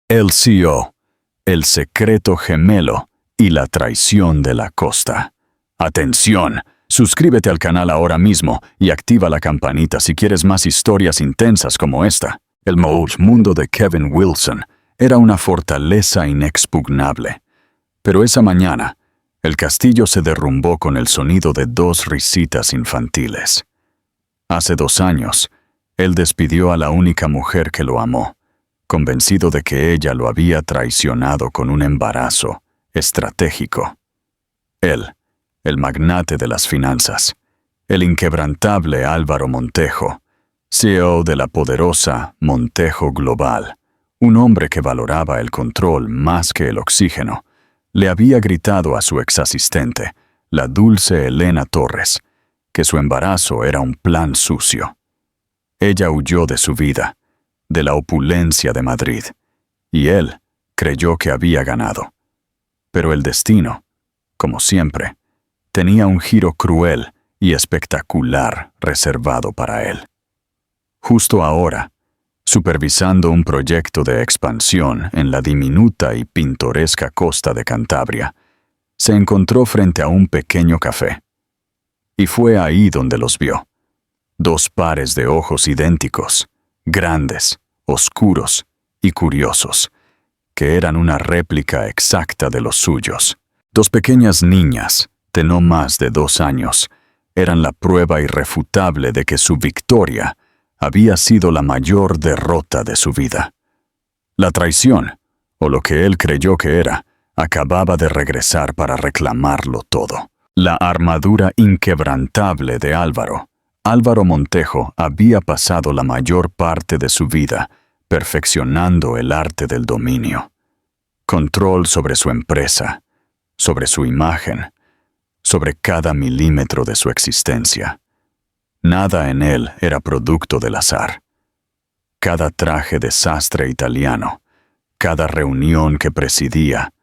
LCO, el secreto gemelo y la traición de la costa. ¡Atención! Suscríbete al canal ahora mismo y activa la campanita si quieres más historias intensas como esta. El mundo de Kevin Wilson era una fortaleza inexpugnable. Pero esa mañana, el castillo se derrumbó con el sonido de 2 risitas infantiles. Hace 2 años, él despidió a la única mujer que lo amó, convencido de que ella lo había traicionado con un embarazo estratégico. Él, el magnate de las finanzas, el inquebrantable Álvaro Montejo, CEO de la poderosa Montejo Global, un hombre que valoraba el control más que el oxígeno, le había gritado a su exasistente, la dulce Elena Torres, que su embarazo era un plan sucio. Ella huyó de su vida, de la opulencia de Madrid, y él creyó que había ganado. Pero el destino, como siempre, tenía un giro cruel y espectacular reservado para él. Justo ahora, supervisando un proyecto de expansión en la diminuta y pintoresca costa de Cantabria, se encontró frente a un pequeño café. Y fue ahí donde los vio. 2 pares de ojos idénticos, grandes, oscuros y curiosos, que eran una réplica exacta de los suyos. 2 pequeñas niñas, de no más de 2 años, eran la prueba irrefutable de que su victoria había sido la mayor derrota de su vida. La traición, o lo que él creyó que era, acababa de regresar para reclamarlo todo. La armadura inquebrantable de Álvaro Montejo había pasado la mayor parte de su vida perfeccionando el arte del dominio. Control sobre su empresa, sobre su imagen, sobre cada milímetro de su existencia. Nada en él era producto del azar. Cada traje de sastre italiano, cada reunión que presidía,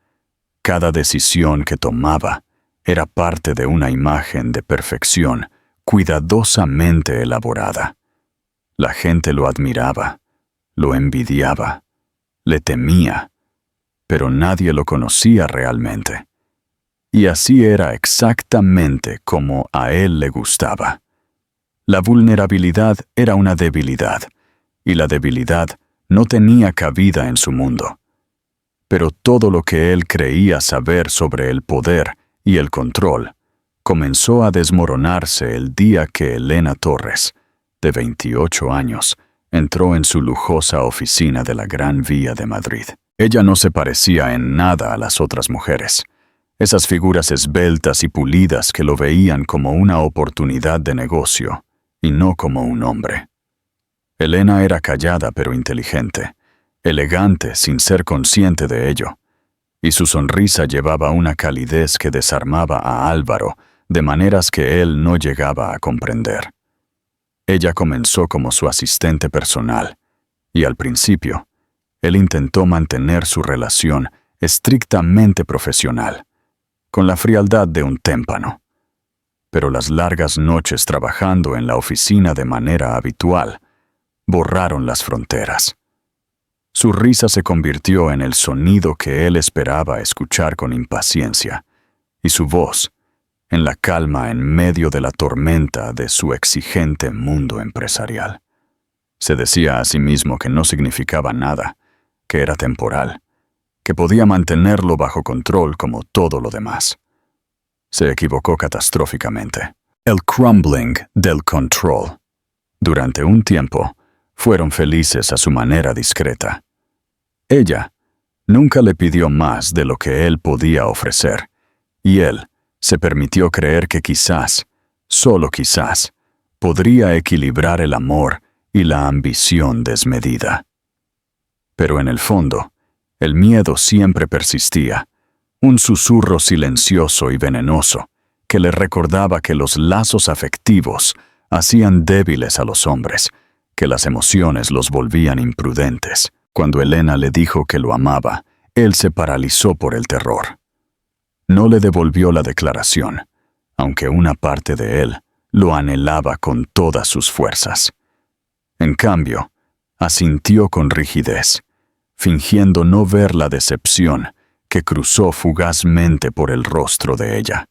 cada decisión que tomaba, era parte de una imagen de perfección cuidadosamente elaborada. La gente lo admiraba, lo envidiaba, le temía, pero nadie lo conocía realmente. Y así era exactamente como a él le gustaba. La vulnerabilidad era una debilidad, y la debilidad no tenía cabida en su mundo. Pero todo lo que él creía saber sobre el poder y el control comenzó a desmoronarse el día que Elena Torres, de 28 años, entró en su lujosa oficina de la Gran Vía de Madrid. Ella no se parecía en nada a las otras mujeres. Esas figuras esbeltas y pulidas que lo veían como una oportunidad de negocio, y no como un hombre. Elena era callada pero inteligente, elegante sin ser consciente de ello, y su sonrisa llevaba una calidez que desarmaba a Álvaro de maneras que él no llegaba a comprender. Ella comenzó como su asistente personal, y al principio, él intentó mantener su relación estrictamente profesional, con la frialdad de un témpano. Pero las largas noches trabajando en la oficina de manera habitual borraron las fronteras. Su risa se convirtió en el sonido que él esperaba escuchar con impaciencia, y su voz, en la calma en medio de la tormenta de su exigente mundo empresarial. Se decía a sí mismo que no significaba nada, que era temporal, que podía mantenerlo bajo control como todo lo demás. Se equivocó catastróficamente. El crumbling del control. Durante un tiempo, fueron felices a su manera discreta. Ella nunca le pidió más de lo que él podía ofrecer, y él se permitió creer que quizás, solo quizás, podría equilibrar el amor y la ambición desmedida. Pero en el fondo, el miedo siempre persistía, un susurro silencioso y venenoso que le recordaba que los lazos afectivos hacían débiles a los hombres, que las emociones los volvían imprudentes. Cuando Elena le dijo que lo amaba, él se paralizó por el terror. No le devolvió la declaración, aunque una parte de él lo anhelaba con todas sus fuerzas. En cambio, asintió con rigidez, fingiendo no ver la decepción que cruzó fugazmente por el rostro de ella.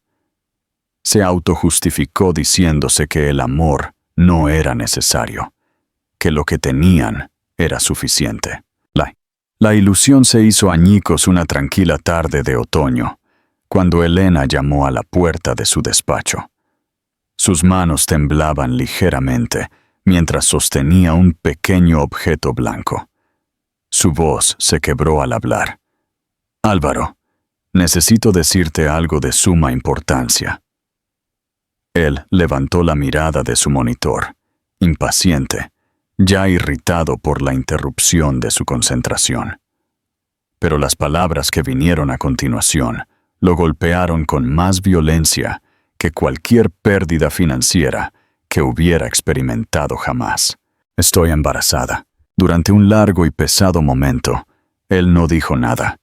Se autojustificó diciéndose que el amor no era necesario, que lo que tenían era suficiente. La ilusión se hizo añicos una tranquila tarde de otoño, cuando Elena llamó a la puerta de su despacho. Sus manos temblaban ligeramente mientras sostenía un pequeño objeto blanco. Su voz se quebró al hablar. «Álvaro, necesito decirte algo de suma importancia». Él levantó la mirada de su monitor, impaciente, ya irritado por la interrupción de su concentración. Pero las palabras que vinieron a continuación lo golpearon con más violencia que cualquier pérdida financiera que hubiera experimentado jamás. «Estoy embarazada». Durante un largo y pesado momento, él no dijo nada.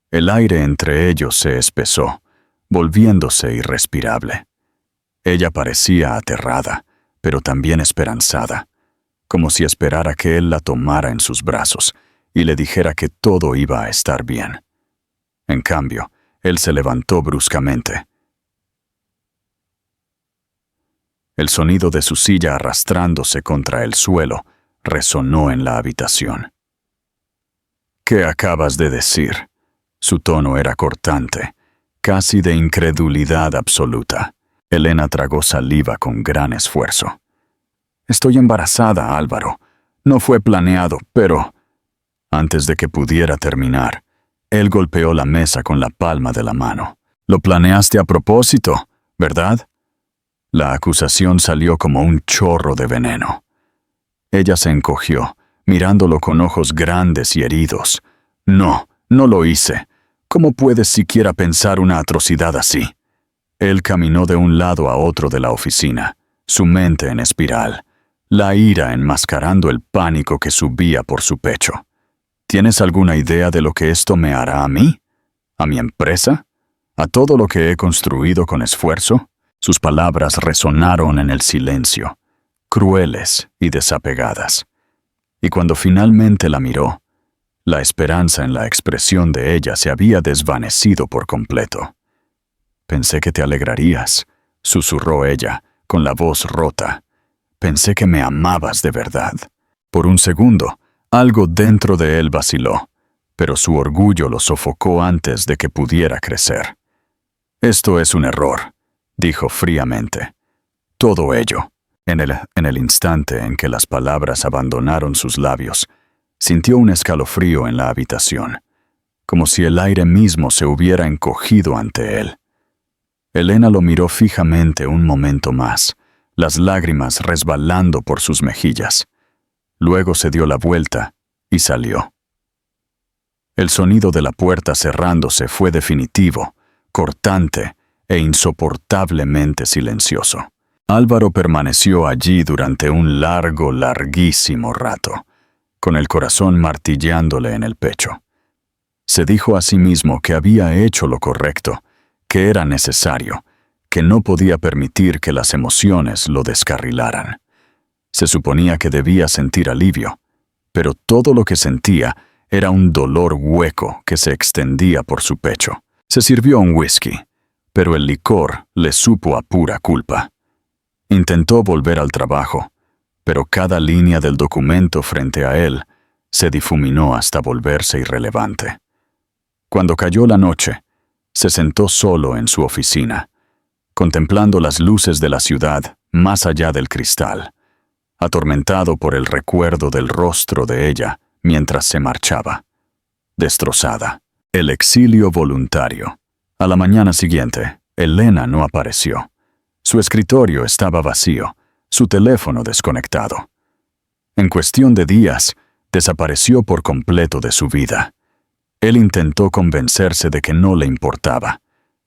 El aire entre ellos se espesó, volviéndose irrespirable. Ella parecía aterrada, pero también esperanzada, como si esperara que él la tomara en sus brazos y le dijera que todo iba a estar bien. En cambio, él se levantó bruscamente. El sonido de su silla arrastrándose contra el suelo resonó en la habitación. «¿Qué acabas de decir?» Su tono era cortante, casi de incredulidad absoluta. Elena tragó saliva con gran esfuerzo. «Estoy embarazada, Álvaro. No fue planeado, pero...» Antes de que pudiera terminar, él golpeó la mesa con la palma de la mano. «Lo planeaste a propósito, ¿verdad?» La acusación salió como un chorro de veneno. Ella se encogió, mirándolo con ojos grandes y heridos. «No, no lo hice. ¿Cómo puedes siquiera pensar una atrocidad así?» Él caminó de un lado a otro de la oficina, su mente en espiral, la ira enmascarando el pánico que subía por su pecho. «¿Tienes alguna idea de lo que esto me hará a mí? ¿A mi empresa? ¿A todo lo que he construido con esfuerzo?» Sus palabras resonaron en el silencio, crueles y desapegadas. Y cuando finalmente la miró, la esperanza en la expresión de ella se había desvanecido por completo. «Pensé que te alegrarías», susurró ella, con la voz rota. «Pensé que me amabas de verdad». Por un segundo, algo dentro de él vaciló, pero su orgullo lo sofocó antes de que pudiera crecer. «Esto es un error», dijo fríamente. «Todo ello». En el instante en que las palabras abandonaron sus labios, sintió un escalofrío en la habitación, como si el aire mismo se hubiera encogido ante él. Elena lo miró fijamente un momento más, las lágrimas resbalando por sus mejillas. Luego se dio la vuelta y salió. El sonido de la puerta cerrándose fue definitivo, cortante e insoportablemente silencioso. Álvaro permaneció allí durante un larguísimo rato, con el corazón martillándole en el pecho. Se dijo a sí mismo que había hecho lo correcto, que era necesario, que no podía permitir que las emociones lo descarrilaran. Se suponía que debía sentir alivio, pero todo lo que sentía era un dolor hueco que se extendía por su pecho. Se sirvió un whisky, pero el licor le supo a pura culpa. Intentó volver al trabajo, pero cada línea del documento frente a él se difuminó hasta volverse irrelevante. Cuando cayó la noche, se sentó solo en su oficina, contemplando las luces de la ciudad más allá del cristal, atormentado por el recuerdo del rostro de ella mientras se marchaba, destrozada. El exilio voluntario. A la mañana siguiente, Elena no apareció. Su escritorio estaba vacío, su teléfono desconectado. En cuestión de días, desapareció por completo de su vida. Él intentó convencerse de que no le importaba,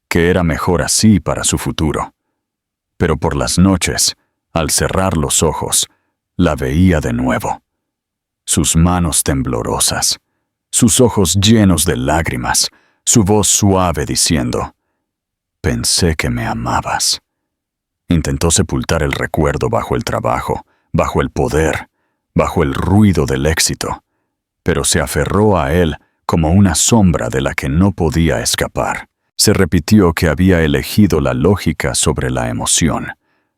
que era mejor así para su futuro. Pero por las noches, al cerrar los ojos, la veía de nuevo. Sus manos temblorosas, sus ojos llenos de lágrimas, su voz suave diciendo: «Pensé que me amabas». Intentó sepultar el recuerdo bajo el trabajo, bajo el poder, bajo el ruido del éxito, pero se aferró a él como una sombra de la que no podía escapar. Se repitió que había elegido la lógica sobre la emoción,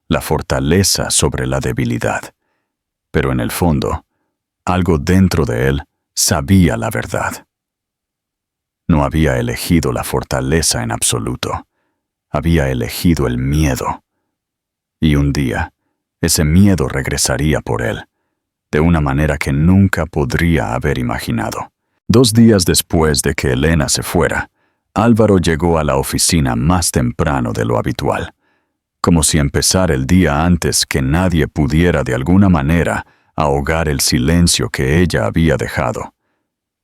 la fortaleza sobre la debilidad. Pero en el fondo, algo dentro de él sabía la verdad. No había elegido la fortaleza en absoluto. Había elegido el miedo. Y un día, ese miedo regresaría por él, de una manera que nunca podría haber imaginado. 2 días después de que Elena se fuera, Álvaro llegó a la oficina más temprano de lo habitual, como si empezara el día antes que nadie pudiera de alguna manera ahogar el silencio que ella había dejado.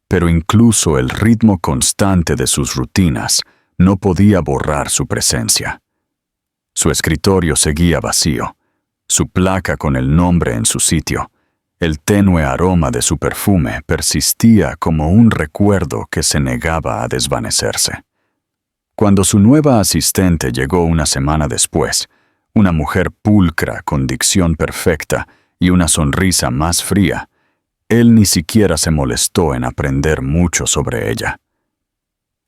Pero incluso el ritmo constante de sus rutinas no podía borrar su presencia. Su escritorio seguía vacío, su placa con el nombre en su sitio. El tenue aroma de su perfume persistía como un recuerdo que se negaba a desvanecerse. Cuando su nueva asistente llegó una semana después, una mujer pulcra con dicción perfecta y una sonrisa más fría, él ni siquiera se molestó en aprender mucho sobre ella.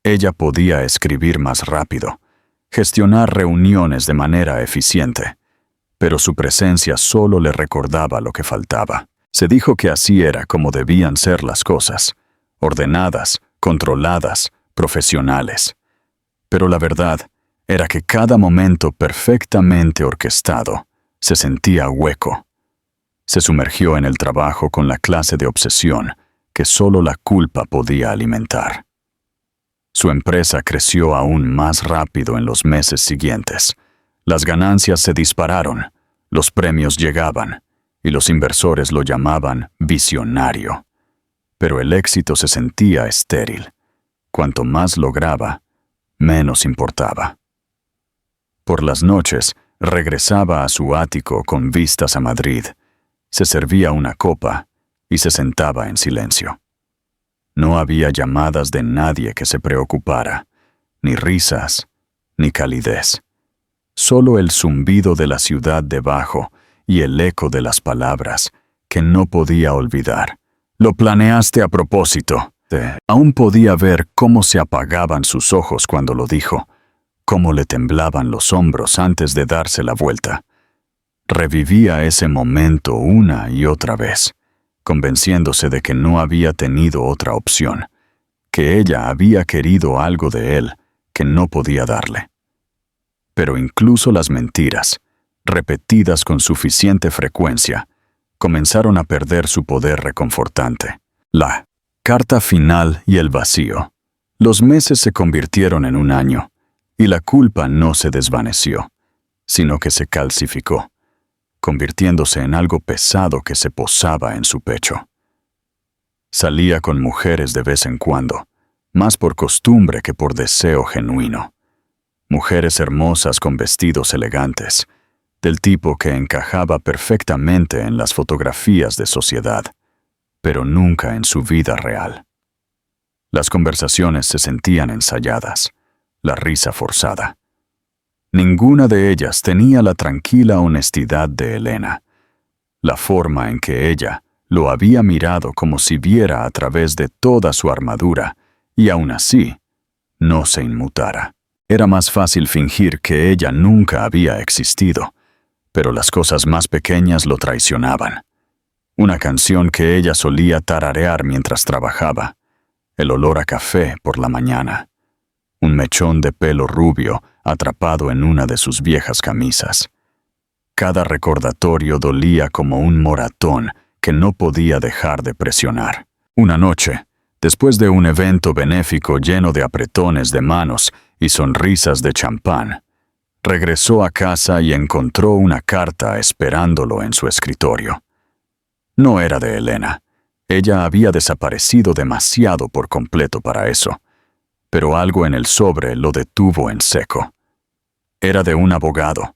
Ella podía escribir más rápido, gestionar reuniones de manera eficiente, pero su presencia solo le recordaba lo que faltaba. Se dijo que así era como debían ser las cosas, ordenadas, controladas, profesionales. Pero la verdad era que cada momento perfectamente orquestado se sentía hueco. Se sumergió en el trabajo con la clase de obsesión que solo la culpa podía alimentar. Su empresa creció aún más rápido en los meses siguientes. Las ganancias se dispararon, los premios llegaban, y los inversores lo llamaban visionario. Pero el éxito se sentía estéril. Cuanto más lograba, menos importaba. Por las noches, regresaba a su ático con vistas a Madrid, se servía una copa y se sentaba en silencio. No había llamadas de nadie que se preocupara, ni risas, ni calidez. Solo el zumbido de la ciudad debajo y el eco de las palabras que no podía olvidar. Lo planeaste a propósito. Aún podía ver cómo se apagaban sus ojos cuando lo dijo, cómo le temblaban los hombros antes de darse la vuelta. Revivía ese momento una y otra vez, convenciéndose de que no había tenido otra opción, que ella había querido algo de él que no podía darle. Pero incluso las mentiras, repetidas con suficiente frecuencia, comenzaron a perder su poder reconfortante. La carta final y el vacío. Los meses se convirtieron en un año, y la culpa no se desvaneció, sino que se calcificó, convirtiéndose en algo pesado que se posaba en su pecho. Salía con mujeres de vez en cuando, más por costumbre que por deseo genuino. Mujeres hermosas con vestidos elegantes, del tipo que encajaba perfectamente en las fotografías de sociedad, pero nunca en su vida real. Las conversaciones se sentían ensayadas, la risa forzada. Ninguna de ellas tenía la tranquila honestidad de Elena, la forma en que ella lo había mirado como si viera a través de toda su armadura y aún así no se inmutara. Era más fácil fingir que ella nunca había existido, pero las cosas más pequeñas lo traicionaban. Una canción que ella solía tararear mientras trabajaba, el olor a café por la mañana, un mechón de pelo rubio atrapado en una de sus viejas camisas. Cada recordatorio dolía como un moratón que no podía dejar de presionar. Una noche, después de un evento benéfico lleno de apretones de manos y sonrisas de champán, regresó a casa y encontró una carta esperándolo en su escritorio. No era de Elena. Ella había desaparecido demasiado por completo para eso, pero algo en el sobre lo detuvo en seco. Era de un abogado,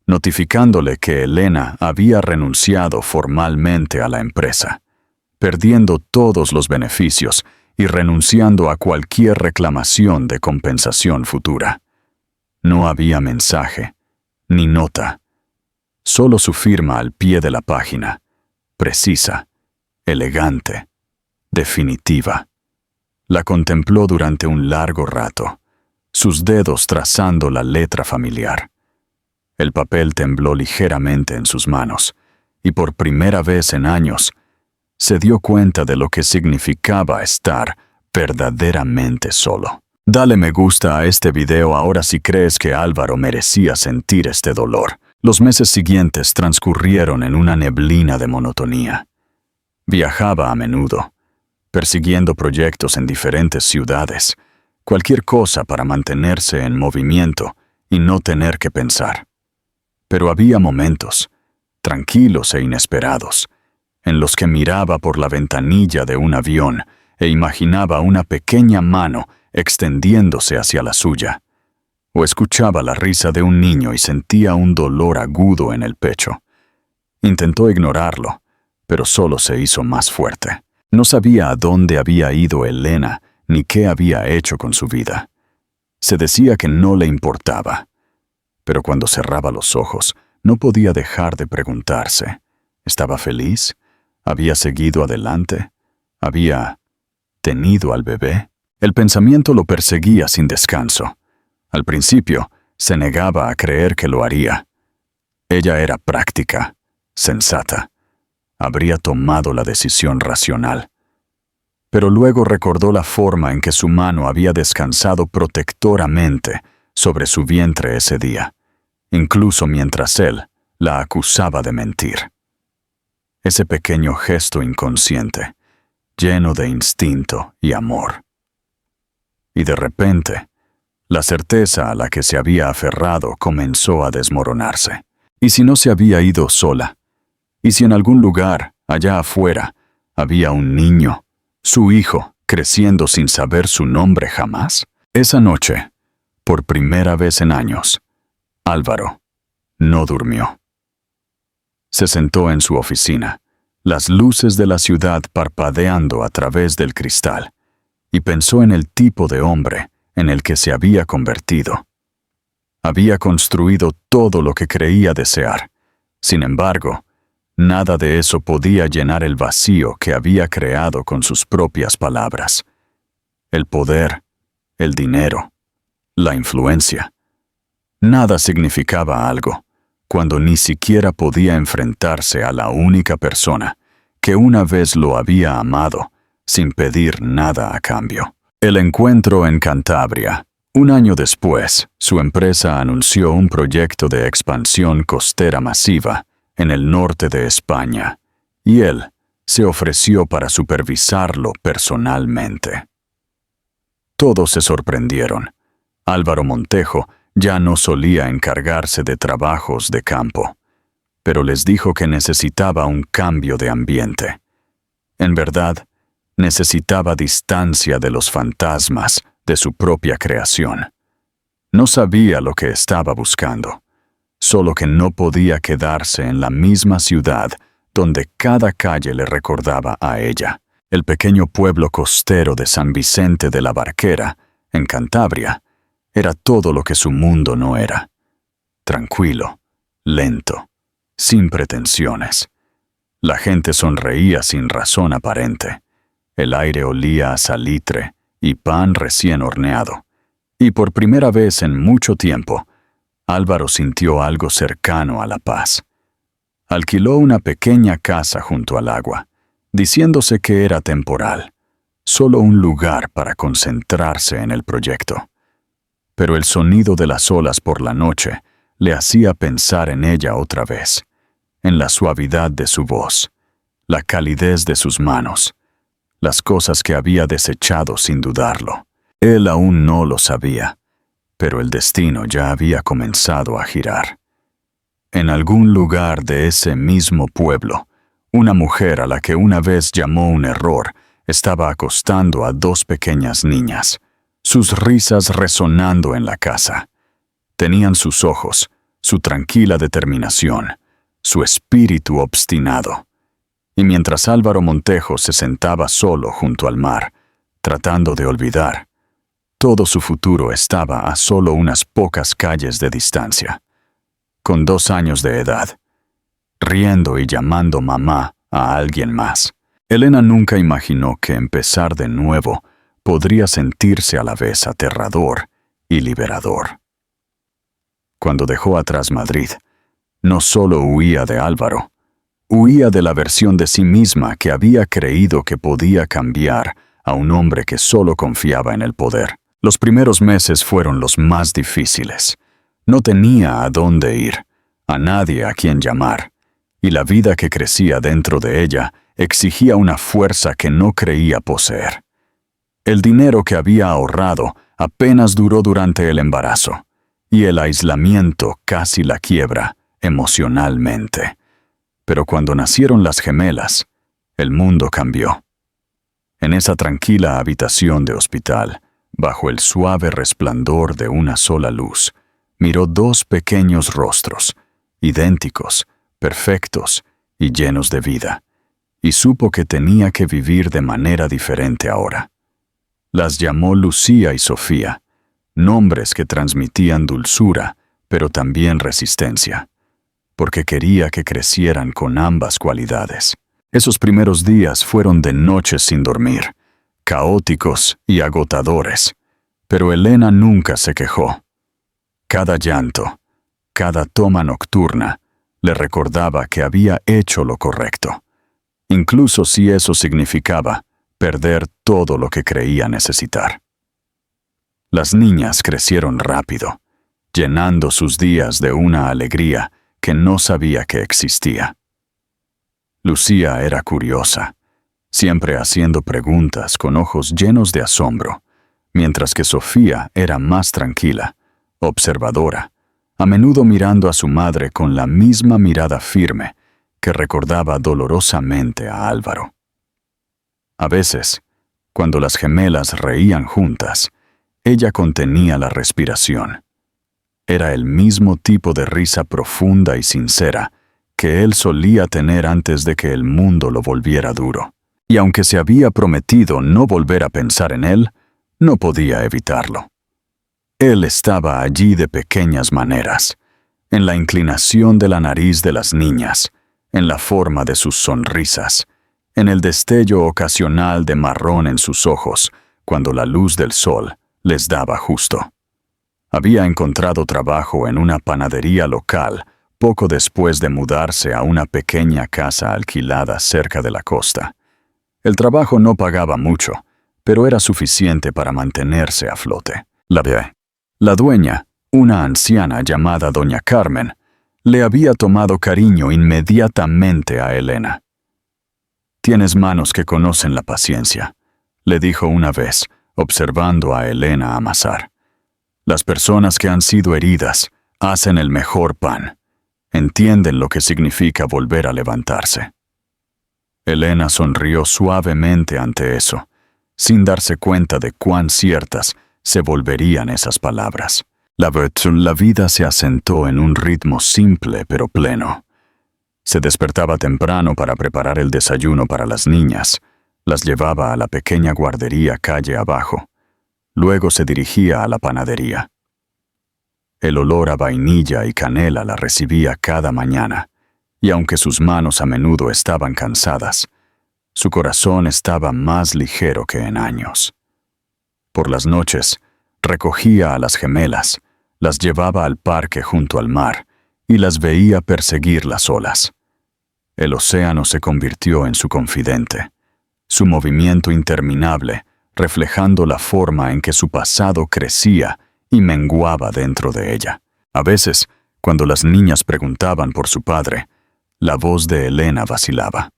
notificándole que Elena había renunciado formalmente a la empresa, perdiendo todos los beneficios y renunciando a cualquier reclamación de compensación futura. No había mensaje, ni nota, solo su firma al pie de la página, precisa, elegante, definitiva. La contempló durante un largo rato, sus dedos trazando la letra familiar. El papel tembló ligeramente en sus manos, y por primera vez en años, se dio cuenta de lo que significaba estar verdaderamente solo. Dale me gusta a este video ahora si crees que Álvaro merecía sentir este dolor. Los meses siguientes transcurrieron en una neblina de monotonía. Viajaba a menudo, persiguiendo proyectos en diferentes ciudades, cualquier cosa para mantenerse en movimiento y no tener que pensar. Pero había momentos, tranquilos e inesperados, en los que miraba por la ventanilla de un avión e imaginaba una pequeña mano extendiéndose hacia la suya, o escuchaba la risa de un niño y sentía un dolor agudo en el pecho. Intentó ignorarlo, pero solo se hizo más fuerte. No sabía a dónde había ido Elena ni qué había hecho con su vida. Se decía que no le importaba, pero cuando cerraba los ojos no podía dejar de preguntarse: ¿estaba feliz? ¿Había seguido adelante? ¿Había tenido al bebé? El pensamiento lo perseguía sin descanso. Al principio, se negaba a creer que lo haría. Ella era práctica, sensata. Habría tomado la decisión racional. Pero luego recordó la forma en que su mano había descansado protectoramente sobre su vientre ese día, incluso mientras él la acusaba de mentir. Ese pequeño gesto inconsciente, lleno de instinto y amor. Y de repente, la certeza a la que se había aferrado comenzó a desmoronarse. ¿Y si no se había ido sola? ¿Y si en algún lugar, allá afuera, había un niño, su hijo, creciendo sin saber su nombre jamás? Esa noche, por primera vez en años, Álvaro no durmió. Se sentó en su oficina, las luces de la ciudad parpadeando a través del cristal, y pensó en el tipo de hombre en el que se había convertido. Había construido todo lo que creía desear. Sin embargo, nada de eso podía llenar el vacío que había creado con sus propias palabras. El poder, el dinero, la influencia. Nada significaba algo, cuando ni siquiera podía enfrentarse a la única persona que una vez lo había amado, sin pedir nada a cambio. El encuentro en Cantabria. Un año después, su empresa anunció un proyecto de expansión costera masiva en el norte de España, y él se ofreció para supervisarlo personalmente. Todos se sorprendieron. Álvaro Montejo ya no solía encargarse de trabajos de campo, pero les dijo que necesitaba un cambio de ambiente. En verdad, necesitaba distancia de los fantasmas de su propia creación. No sabía lo que estaba buscando, solo que no podía quedarse en la misma ciudad donde cada calle le recordaba a ella. El pequeño pueblo costero de San Vicente de la Barquera, en Cantabria, era todo lo que su mundo no era. Tranquilo, lento, sin pretensiones. La gente sonreía sin razón aparente. El aire olía a salitre y pan recién horneado. Y por primera vez en mucho tiempo, Álvaro sintió algo cercano a la paz. Alquiló una pequeña casa junto al agua, diciéndose que era temporal, solo un lugar para concentrarse en el proyecto. Pero el sonido de las olas por la noche le hacía pensar en ella otra vez, en la suavidad de su voz, la calidez de sus manos, las cosas que había desechado sin dudarlo. Él aún no lo sabía, pero el destino ya había comenzado a girar. En algún lugar de ese mismo pueblo, una mujer a la que una vez llamó un error estaba acostando a dos pequeñas niñas, sus risas resonando en la casa. Tenían sus ojos, su tranquila determinación, su espíritu obstinado. Y mientras Álvaro Montejo se sentaba solo junto al mar, tratando de olvidar, todo su futuro estaba a solo unas pocas calles de distancia. Con 2 años de edad, riendo y llamando mamá a alguien más. Elena nunca imaginó que empezar de nuevo podría sentirse a la vez aterrador y liberador. Cuando dejó atrás Madrid, no solo huía de Álvaro, huía de la versión de sí misma que había creído que podía cambiar a un hombre que solo confiaba en el poder. Los primeros meses fueron los más difíciles. No tenía a dónde ir, a nadie a quien llamar, y la vida que crecía dentro de ella exigía una fuerza que no creía poseer. El dinero que había ahorrado apenas duró durante el embarazo, y el aislamiento casi la quiebra emocionalmente. Pero cuando nacieron las gemelas, el mundo cambió. En esa tranquila habitación de hospital, bajo el suave resplandor de una sola luz, miró dos pequeños rostros, idénticos, perfectos y llenos de vida, y supo que tenía que vivir de manera diferente ahora. Las llamó Lucía y Sofía, nombres que transmitían dulzura, pero también resistencia, porque quería que crecieran con ambas cualidades. Esos primeros días fueron de noches sin dormir, caóticos y agotadores, pero Elena nunca se quejó. Cada llanto, cada toma nocturna, le recordaba que había hecho lo correcto, incluso si eso significaba perder todo lo que creía necesitar. Las niñas crecieron rápido, llenando sus días de una alegría que no sabía que existía. Lucía era curiosa, siempre haciendo preguntas con ojos llenos de asombro, mientras que Sofía era más tranquila, observadora, a menudo mirando a su madre con la misma mirada firme que recordaba dolorosamente a Álvaro. A veces, cuando las gemelas reían juntas, ella contenía la respiración. Era el mismo tipo de risa profunda y sincera que él solía tener antes de que el mundo lo volviera duro. Y aunque se había prometido no volver a pensar en él, no podía evitarlo. Él estaba allí de pequeñas maneras, en la inclinación de la nariz de las niñas, en la forma de sus sonrisas, en el destello ocasional de marrón en sus ojos cuando la luz del sol les daba justo. Había encontrado trabajo en una panadería local poco después de mudarse a una pequeña casa alquilada cerca de la costa. El trabajo no pagaba mucho, pero era suficiente para mantenerse a flote. La dueña, una anciana llamada Doña Carmen, le había tomado cariño inmediatamente a Elena. «Tienes manos que conocen la paciencia», le dijo una vez, observando a Elena amasar. «Las personas que han sido heridas hacen el mejor pan. Entienden lo que significa volver a levantarse». Elena sonrió suavemente ante eso, sin darse cuenta de cuán ciertas se volverían esas palabras. La vida se asentó en un ritmo simple pero pleno. Se despertaba temprano para preparar el desayuno para las niñas, las llevaba a la pequeña guardería calle abajo. Luego se dirigía a la panadería. El olor a vainilla y canela la recibía cada mañana, y aunque sus manos a menudo estaban cansadas, su corazón estaba más ligero que en años. Por las noches, recogía a las gemelas, las llevaba al parque junto al mar y las veía perseguir las olas. El océano se convirtió en su confidente, su movimiento interminable reflejando la forma en que su pasado crecía y menguaba dentro de ella. A veces, cuando las niñas preguntaban por su padre, la voz de Elena vacilaba.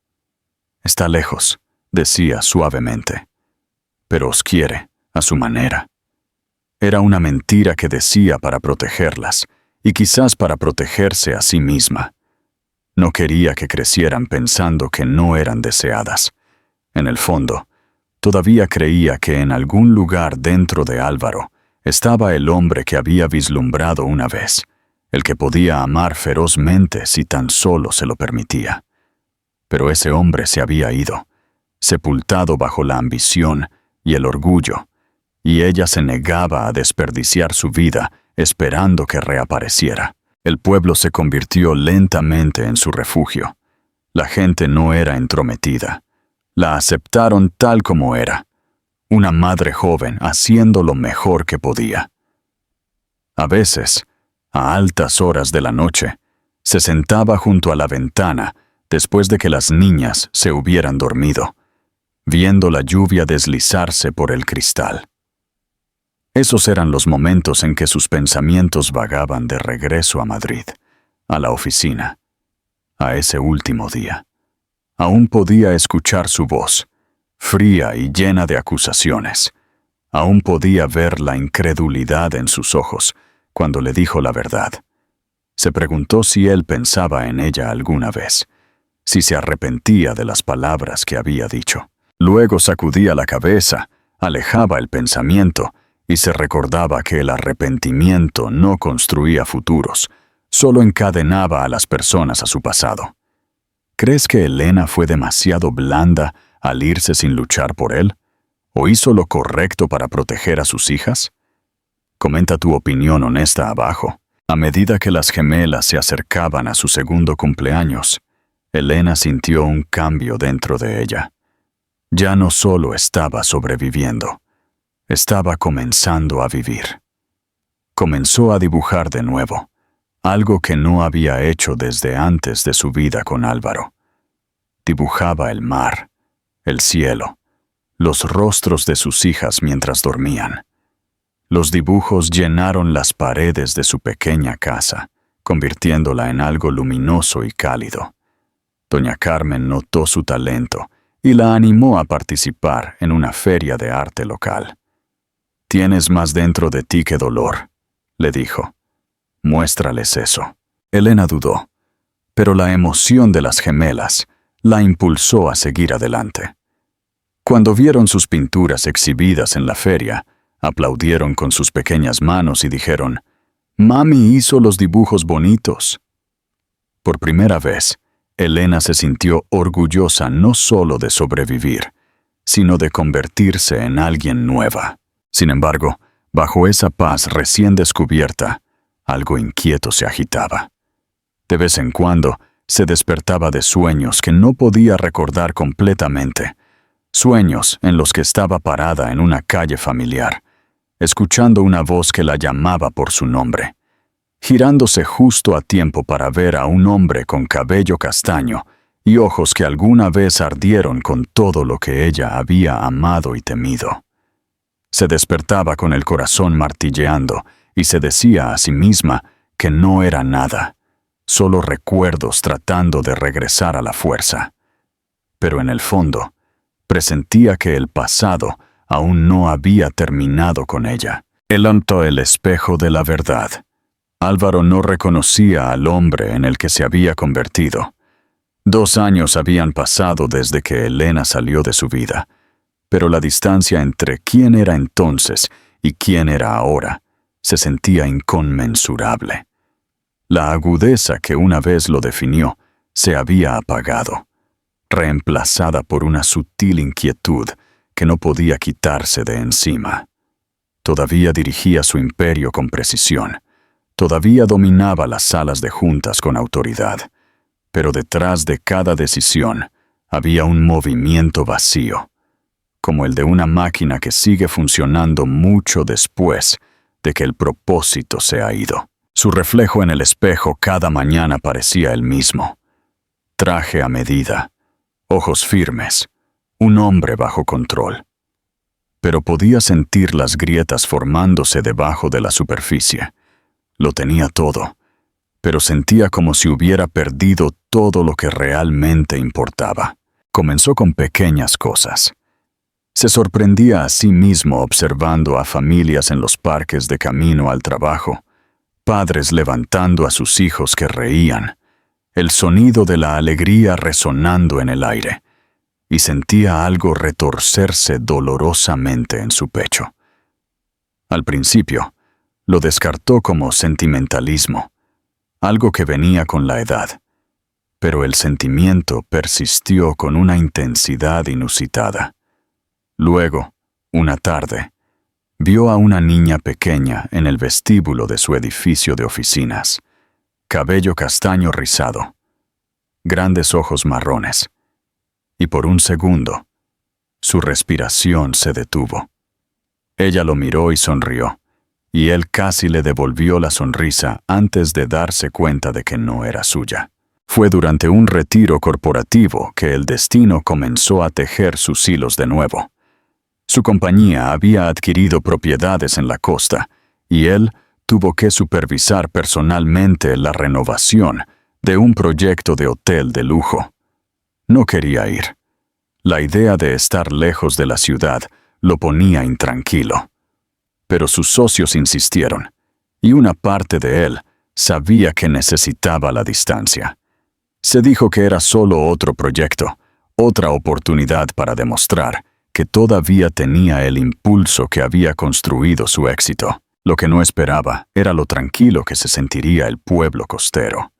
«Está lejos», decía suavemente, «pero os quiere, a su manera». Era una mentira que decía para protegerlas, y quizás para protegerse a sí misma. No quería que crecieran pensando que no eran deseadas. En el fondo, todavía creía que en algún lugar dentro de Álvaro estaba el hombre que había vislumbrado una vez, el que podía amar ferozmente si tan solo se lo permitía. Pero ese hombre se había ido, sepultado bajo la ambición y el orgullo, y ella se negaba a desperdiciar su vida esperando que reapareciera. El pueblo se convirtió lentamente en su refugio. La gente no era entrometida. La aceptaron tal como era, una madre joven haciendo lo mejor que podía. A veces, a altas horas de la noche, se sentaba junto a la ventana después de que las niñas se hubieran dormido, viendo la lluvia deslizarse por el cristal. Esos eran los momentos en que sus pensamientos vagaban de regreso a Madrid, a la oficina, a ese último día. Aún podía escuchar su voz, fría y llena de acusaciones. Aún podía ver la incredulidad en sus ojos cuando le dijo la verdad. Se preguntó si él pensaba en ella alguna vez, si se arrepentía de las palabras que había dicho. Luego sacudía la cabeza, alejaba el pensamiento y se recordaba que el arrepentimiento no construía futuros, solo encadenaba a las personas a su pasado. ¿Crees que Elena fue demasiado blanda al irse sin luchar por él? ¿O hizo lo correcto para proteger a sus hijas? Comenta tu opinión honesta abajo. A medida que las gemelas se acercaban a su segundo cumpleaños, Elena sintió un cambio dentro de ella. Ya no solo estaba sobreviviendo, estaba comenzando a vivir. Comenzó a dibujar de nuevo, algo que no había hecho desde antes de su vida con Álvaro. Dibujaba el mar, el cielo, los rostros de sus hijas mientras dormían. Los dibujos llenaron las paredes de su pequeña casa, convirtiéndola en algo luminoso y cálido. Doña Carmen notó su talento y la animó a participar en una feria de arte local. «Tienes más dentro de ti que dolor», le dijo. «Muéstrales eso». Elena dudó, pero la emoción de las gemelas la impulsó a seguir adelante. Cuando vieron sus pinturas exhibidas en la feria, aplaudieron con sus pequeñas manos y dijeron: «Mami hizo los dibujos bonitos». Por primera vez, Elena se sintió orgullosa no solo de sobrevivir, sino de convertirse en alguien nueva. Sin embargo, bajo esa paz recién descubierta, algo inquieto se agitaba. De vez en cuando, se despertaba de sueños que no podía recordar completamente, sueños en los que estaba parada en una calle familiar, escuchando una voz que la llamaba por su nombre, girándose justo a tiempo para ver a un hombre con cabello castaño y ojos que alguna vez ardieron con todo lo que ella había amado y temido. Se despertaba con el corazón martilleando y se decía a sí misma que no era nada, solo recuerdos tratando de regresar a la fuerza. Pero en el fondo, presentía que el pasado aún no había terminado con ella. Él ante el espejo de la verdad. Álvaro no reconocía al hombre en el que se había convertido. 2 años habían pasado desde que Elena salió de su vida, pero la distancia entre quién era entonces y quién era ahora se sentía inconmensurable. La agudeza que una vez lo definió se había apagado, reemplazada por una sutil inquietud que no podía quitarse de encima. Todavía dirigía su imperio con precisión, todavía dominaba las salas de juntas con autoridad, pero detrás de cada decisión había un movimiento vacío, como el de una máquina que sigue funcionando mucho después de que el propósito se ha ido. Su reflejo en el espejo cada mañana parecía el mismo. Traje a medida, ojos firmes, un hombre bajo control. Pero podía sentir las grietas formándose debajo de la superficie. Lo tenía todo, pero sentía como si hubiera perdido todo lo que realmente importaba. Comenzó con pequeñas cosas. Se sorprendía a sí mismo observando a familias en los parques de camino al trabajo, padres levantando a sus hijos que reían, el sonido de la alegría resonando en el aire, y sentía algo retorcerse dolorosamente en su pecho. Al principio, lo descartó como sentimentalismo, algo que venía con la edad, pero el sentimiento persistió con una intensidad inusitada. Luego, una tarde, vio a una niña pequeña en el vestíbulo de su edificio de oficinas, cabello castaño rizado, grandes ojos marrones, y por un segundo, su respiración se detuvo. Ella lo miró y sonrió, y él casi le devolvió la sonrisa antes de darse cuenta de que no era suya. Fue durante un retiro corporativo que el destino comenzó a tejer sus hilos de nuevo. Su compañía había adquirido propiedades en la costa, y él tuvo que supervisar personalmente la renovación de un proyecto de hotel de lujo. No quería ir. La idea de estar lejos de la ciudad lo ponía intranquilo. Pero sus socios insistieron, y una parte de él sabía que necesitaba la distancia. Se dijo que era solo otro proyecto, otra oportunidad para demostrar que todavía tenía el impulso que había construido su éxito. Lo que no esperaba era lo tranquilo que se sentiría el pueblo costero.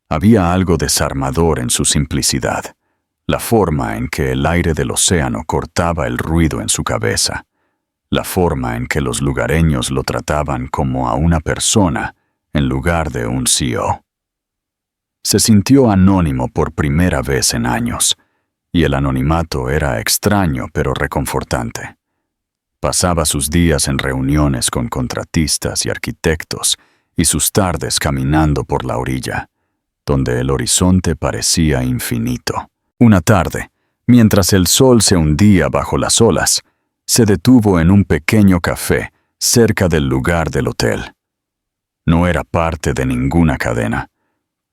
Había algo desarmador en su simplicidad, la forma en que el aire del océano cortaba el ruido en su cabeza, la forma en que los lugareños lo trataban como a una persona en lugar de un CEO. Se sintió anónimo por primera vez en años, y el anonimato era extraño pero reconfortante. Pasaba sus días en reuniones con contratistas y arquitectos y sus tardes caminando por la orilla, donde el horizonte parecía infinito. Una tarde, mientras el sol se hundía bajo las olas, se detuvo en un pequeño café cerca del lugar del hotel. No era parte de ninguna cadena,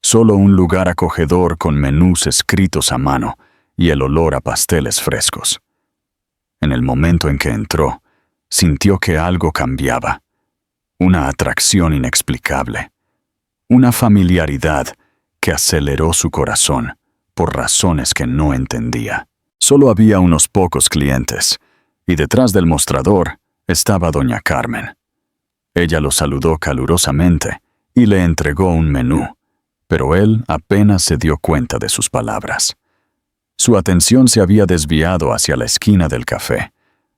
solo un lugar acogedor con menús escritos a mano y el olor a pasteles frescos. En el momento en que entró, sintió que algo cambiaba, una atracción inexplicable, una familiaridad que aceleró su corazón por razones que no entendía. Solo había unos pocos clientes, y detrás del mostrador estaba doña Carmen. Ella lo saludó calurosamente y le entregó un menú, pero él apenas se dio cuenta de sus palabras. Su atención se había desviado hacia la esquina del café,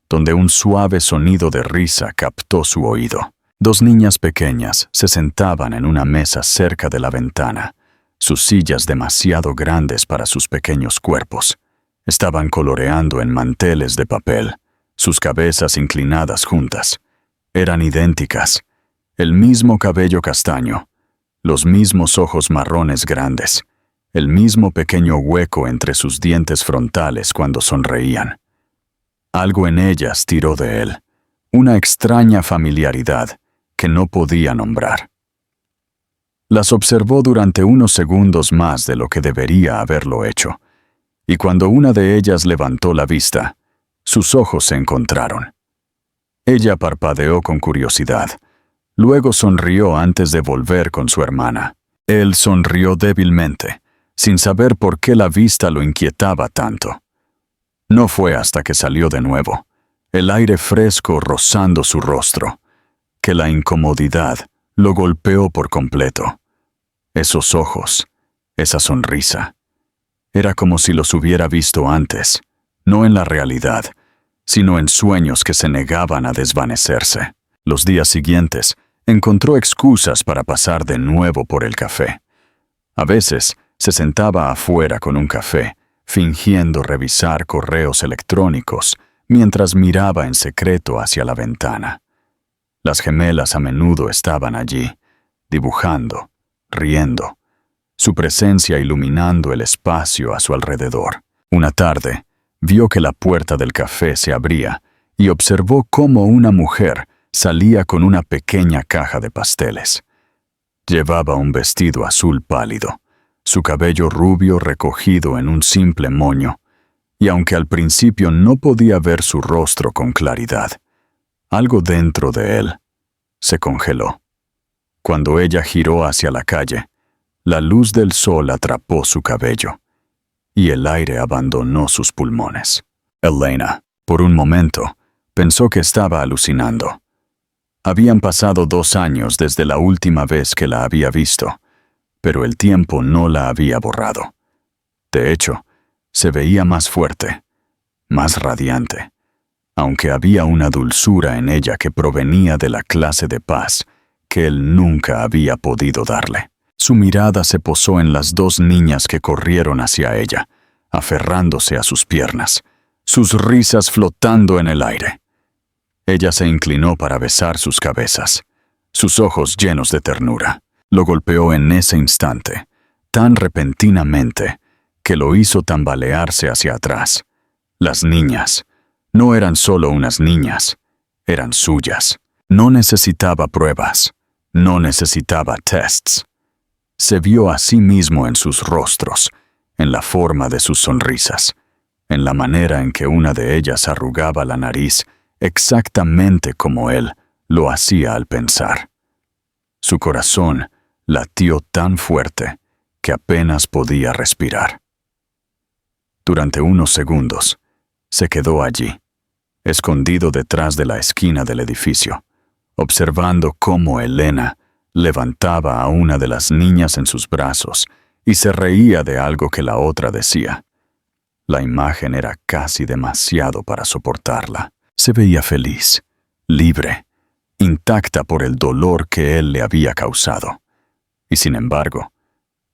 donde un suave sonido de risa captó su oído. Dos niñas pequeñas se sentaban en una mesa cerca de la ventana, sus sillas demasiado grandes para sus pequeños cuerpos. Estaban coloreando en manteles de papel, sus cabezas inclinadas juntas. Eran idénticas, el mismo cabello castaño, los mismos ojos marrones grandes, el mismo pequeño hueco entre sus dientes frontales cuando sonreían. Algo en ellas tiró de él, una extraña familiaridad que no podía nombrar. Las observó durante unos segundos más de lo que debería haberlo hecho, y cuando una de ellas levantó la vista, sus ojos se encontraron. Ella parpadeó con curiosidad, luego sonrió antes de volver con su hermana. Él sonrió débilmente, sin saber por qué la vista lo inquietaba tanto. No fue hasta que salió de nuevo, el aire fresco rozando su rostro, que la incomodidad lo golpeó por completo. Esos ojos, esa sonrisa. Era como si los hubiera visto antes, no en la realidad, sino en sueños que se negaban a desvanecerse. Los días siguientes, encontró excusas para pasar de nuevo por el café. A veces, se sentaba afuera con un café, fingiendo revisar correos electrónicos, mientras miraba en secreto hacia la ventana. Las gemelas a menudo estaban allí, dibujando, riendo, su presencia iluminando el espacio a su alrededor. Una tarde, vio que la puerta del café se abría y observó cómo una mujer salía con una pequeña caja de pasteles. Llevaba un vestido azul pálido, su cabello rubio recogido en un simple moño, y aunque al principio no podía ver su rostro con claridad, algo dentro de él se congeló. Cuando ella giró hacia la calle, la luz del sol atrapó su cabello, y el aire abandonó sus pulmones. Elena, por un momento, pensó que estaba alucinando. Habían pasado 2 años desde la última vez que la había visto, pero el tiempo no la había borrado. De hecho, se veía más fuerte, más radiante, aunque había una dulzura en ella que provenía de la clase de paz que él nunca había podido darle. Su mirada se posó en las 2 niñas que corrieron hacia ella, aferrándose a sus piernas, sus risas flotando en el aire. Ella se inclinó para besar sus cabezas, sus ojos llenos de ternura. Lo golpeó en ese instante, tan repentinamente, que lo hizo tambalearse hacia atrás. Las niñas no eran solo unas niñas, eran suyas. No necesitaba pruebas, no necesitaba tests. Se vio a sí mismo en sus rostros, en la forma de sus sonrisas, en la manera en que una de ellas arrugaba la nariz exactamente como él lo hacía al pensar. Su corazón latió tan fuerte que apenas podía respirar. Durante unos segundos, se quedó allí, escondido detrás de la esquina del edificio, observando cómo Elena levantaba a una de las niñas en sus brazos y se reía de algo que la otra decía. La imagen era casi demasiado para soportarla. Se veía feliz, libre, intacta por el dolor que él le había causado. Y sin embargo,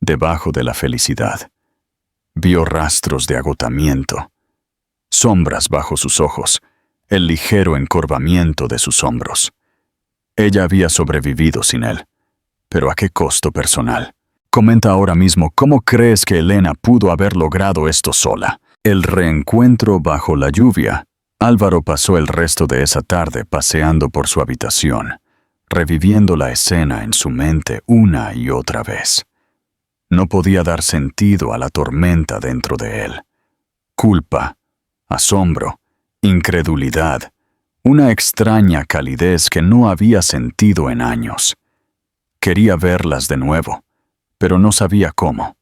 debajo de la felicidad, vio rastros de agotamiento, sombras bajo sus ojos, el ligero encorvamiento de sus hombros. Ella había sobrevivido sin él, pero ¿a qué costo personal? Comenta ahora mismo cómo crees que Elena pudo haber logrado esto sola. El reencuentro bajo la lluvia. Álvaro pasó el resto de esa tarde paseando por su habitación, reviviendo la escena en su mente una y otra vez. No podía dar sentido a la tormenta dentro de él. Culpa, asombro, incredulidad, una extraña calidez que no había sentido en años. Quería verlas de nuevo, pero no sabía cómo.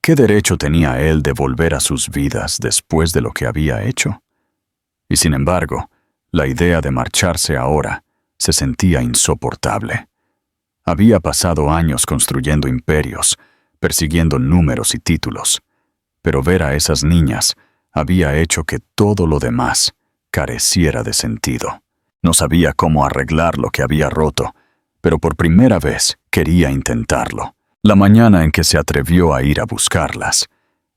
¿Qué derecho tenía él de volver a sus vidas después de lo que había hecho? Y sin embargo, la idea de marcharse ahora se sentía insoportable. Había pasado años construyendo imperios, persiguiendo números y títulos, pero ver a esas niñas había hecho que todo lo demás careciera de sentido. No sabía cómo arreglar lo que había roto, pero por primera vez quería intentarlo. La mañana en que se atrevió a ir a buscarlas,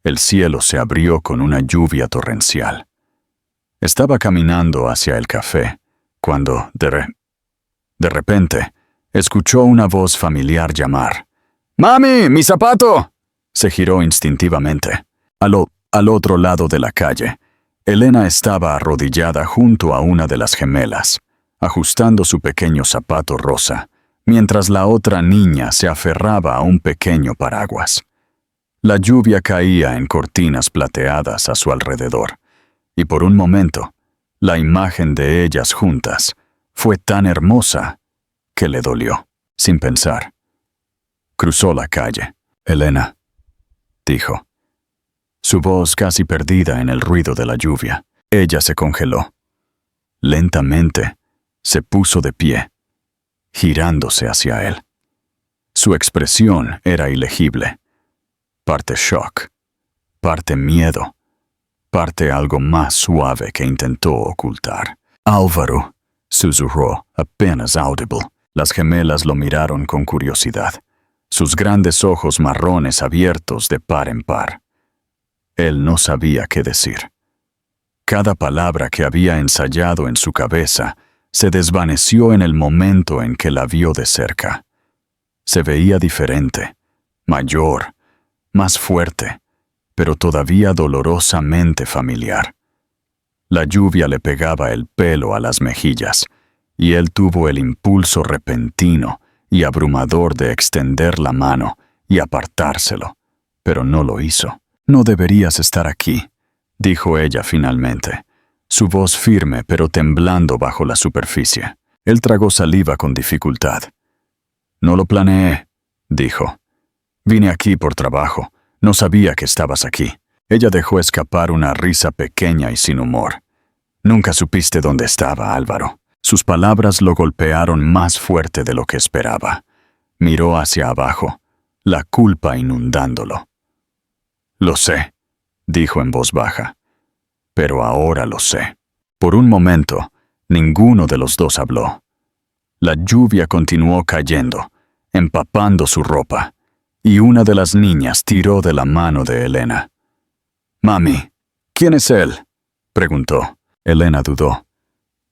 el cielo se abrió con una lluvia torrencial. Estaba caminando hacia el café, cuando, de repente, escuchó una voz familiar llamar. ¡Mami, mi zapato! Se giró instintivamente. Al otro lado de la calle, Elena estaba arrodillada junto a una de las gemelas, ajustando su pequeño zapato rosa, mientras la otra niña se aferraba a un pequeño paraguas. La lluvia caía en cortinas plateadas a su alrededor, y por un momento, la imagen de ellas juntas fue tan hermosa que le dolió, sin pensar. Cruzó la calle. «Elena», dijo. Su voz casi perdida en el ruido de la lluvia. Ella se congeló. Lentamente, se puso de pie, girándose hacia él. Su expresión era ilegible. Parte shock, parte miedo, parte algo más suave que intentó ocultar. «Álvaro», susurró, apenas audible. Las gemelas lo miraron con curiosidad, sus grandes ojos marrones abiertos de par en par. Él no sabía qué decir. Cada palabra que había ensayado en su cabeza se desvaneció en el momento en que la vio de cerca. Se veía diferente, mayor, más fuerte, pero todavía dolorosamente familiar. La lluvia le pegaba el pelo a las mejillas, y él tuvo el impulso repentino y abrumador de extender la mano y apartárselo, pero no lo hizo. «No deberías estar aquí», dijo ella finalmente, su voz firme pero temblando bajo la superficie. Él tragó saliva con dificultad. «No lo planeé», dijo. «Vine aquí por trabajo. No sabía que estabas aquí». Ella dejó escapar una risa pequeña y sin humor. «Nunca supiste dónde estaba, Álvaro». Sus palabras lo golpearon más fuerte de lo que esperaba. Miró hacia abajo, la culpa inundándolo. «Lo sé», dijo en voz baja. «Pero ahora lo sé». Por un momento, ninguno de los dos habló. La lluvia continuó cayendo, empapando su ropa, y una de las niñas tiró de la mano de Elena. Mami, ¿quién es él?, preguntó. Elena dudó.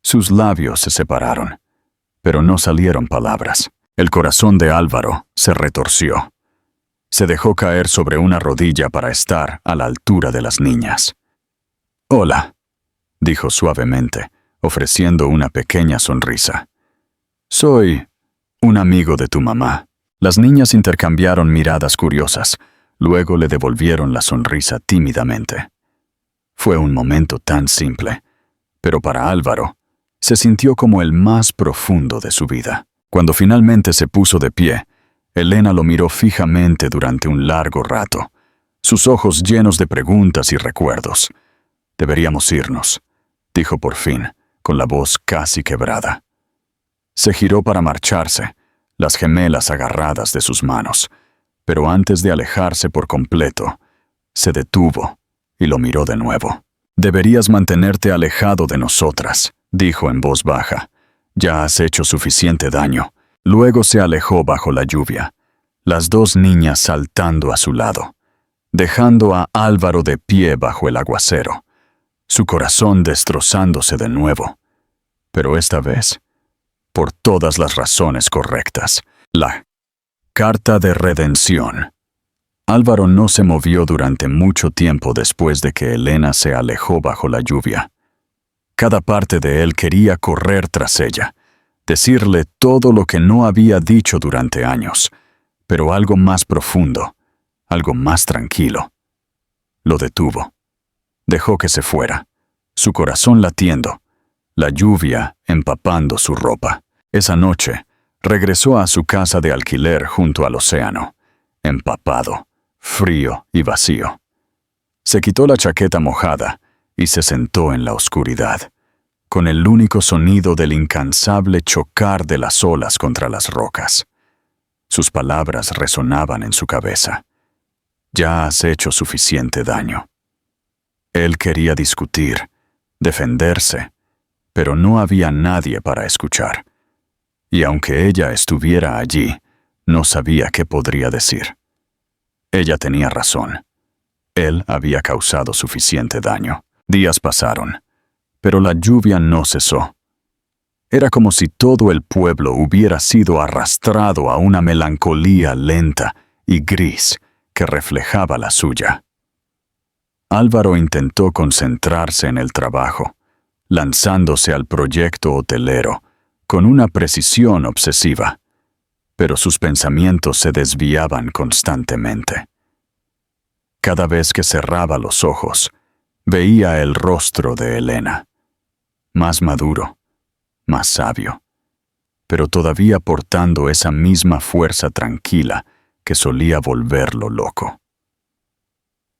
Sus labios se separaron, pero no salieron palabras. El corazón de Álvaro se retorció. Se dejó caer sobre una rodilla para estar a la altura de las niñas. «Hola», dijo suavemente, ofreciendo una pequeña sonrisa. «Soy un amigo de tu mamá». Las niñas intercambiaron miradas curiosas, luego le devolvieron la sonrisa tímidamente. Fue un momento tan simple, pero para Álvaro se sintió como el más profundo de su vida. Cuando finalmente se puso de pie, Elena lo miró fijamente durante un largo rato, sus ojos llenos de preguntas y recuerdos. «Deberíamos irnos», dijo por fin, con la voz casi quebrada. Se giró para marcharse, las gemelas agarradas de sus manos, pero antes de alejarse por completo, se detuvo y lo miró de nuevo. «Deberías mantenerte alejado de nosotras», dijo en voz baja. «Ya has hecho suficiente daño». Luego se alejó bajo la lluvia, las dos niñas saltando a su lado, dejando a Álvaro de pie bajo el aguacero, su corazón destrozándose de nuevo, pero esta vez, por todas las razones correctas. La carta de redención. Álvaro no se movió durante mucho tiempo después de que Elena se alejó bajo la lluvia. Cada parte de él quería correr tras ella, decirle todo lo que no había dicho durante años, pero algo más profundo, algo más tranquilo. Lo detuvo. Dejó que se fuera, su corazón latiendo, la lluvia empapando su ropa. Esa noche, regresó a su casa de alquiler junto al océano, empapado, frío y vacío. Se quitó la chaqueta mojada y se sentó en la oscuridad, con el único sonido del incansable chocar de las olas contra las rocas. Sus palabras resonaban en su cabeza. «Ya has hecho suficiente daño». Él quería discutir, defenderse, pero no había nadie para escuchar. Y aunque ella estuviera allí, no sabía qué podría decir. Ella tenía razón. Él había causado suficiente daño. Días pasaron, pero la lluvia no cesó. Era como si todo el pueblo hubiera sido arrastrado a una melancolía lenta y gris que reflejaba la suya. Álvaro intentó concentrarse en el trabajo, lanzándose al proyecto hotelero con una precisión obsesiva, pero sus pensamientos se desviaban constantemente. Cada vez que cerraba los ojos, veía el rostro de Elena, más maduro, más sabio, pero todavía portando esa misma fuerza tranquila que solía volverlo loco.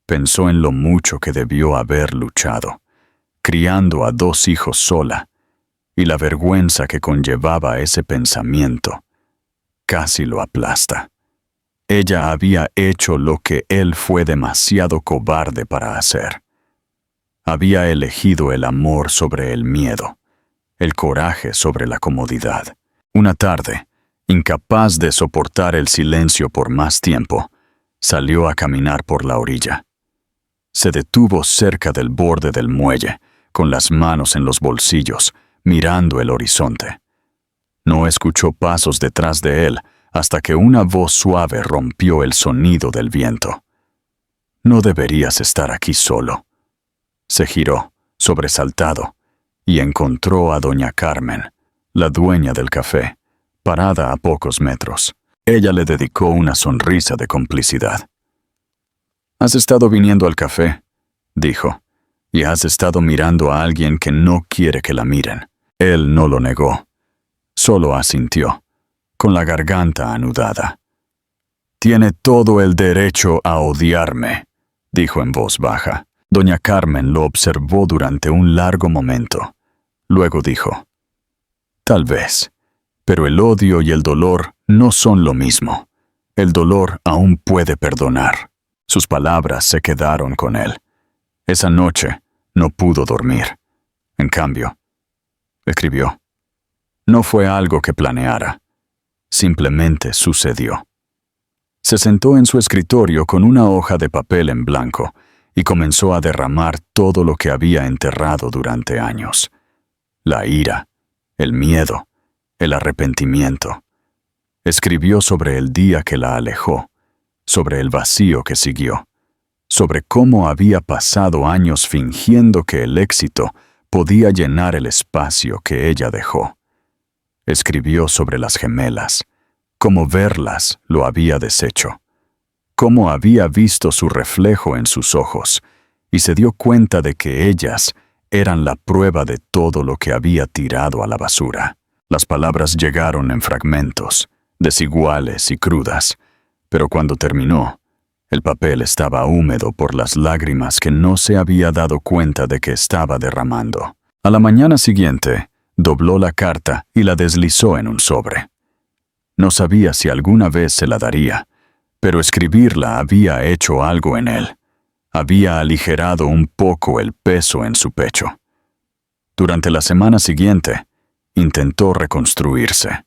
Pensó en lo mucho que debió haber luchado, criando a 2 hijos sola, y la vergüenza que conllevaba ese pensamiento casi lo aplasta. Ella había hecho lo que él fue demasiado cobarde para hacer. Había elegido el amor sobre el miedo, el coraje sobre la comodidad. Una tarde, incapaz de soportar el silencio por más tiempo, salió a caminar por la orilla. Se detuvo cerca del borde del muelle, con las manos en los bolsillos, mirando el horizonte. No escuchó pasos detrás de él hasta que una voz suave rompió el sonido del viento. «No deberías estar aquí solo». Se giró, sobresaltado, y encontró a doña Carmen, la dueña del café, parada a pocos metros. Ella le dedicó una sonrisa de complicidad. «¿Has estado viniendo al café?», dijo, «y has estado mirando a alguien que no quiere que la miren». Él no lo negó, solo asintió, con la garganta anudada. «Tiene todo el derecho a odiarme», dijo en voz baja. Doña Carmen lo observó durante un largo momento. Luego dijo, «Tal vez, pero el odio y el dolor no son lo mismo. El dolor aún puede perdonar». Sus palabras se quedaron con él. Esa noche no pudo dormir. En cambio, escribió. No fue algo que planeara. Simplemente sucedió. Se sentó en su escritorio con una hoja de papel en blanco y comenzó a derramar todo lo que había enterrado durante años. La ira, el miedo, el arrepentimiento. Escribió sobre el día que la alejó, sobre el vacío que siguió, sobre cómo había pasado años fingiendo que el éxito podía llenar el espacio que ella dejó. Escribió sobre las gemelas, cómo verlas lo había deshecho, cómo había visto su reflejo en sus ojos y se dio cuenta de que ellas eran la prueba de todo lo que había tirado a la basura. Las palabras llegaron en fragmentos, desiguales y crudas, pero cuando terminó, el papel estaba húmedo por las lágrimas que no se había dado cuenta de que estaba derramando. A la mañana siguiente, dobló la carta y la deslizó en un sobre. No sabía si alguna vez se la daría, pero escribirla había hecho algo en él. Había aligerado un poco el peso en su pecho. Durante la semana siguiente, intentó reconstruirse.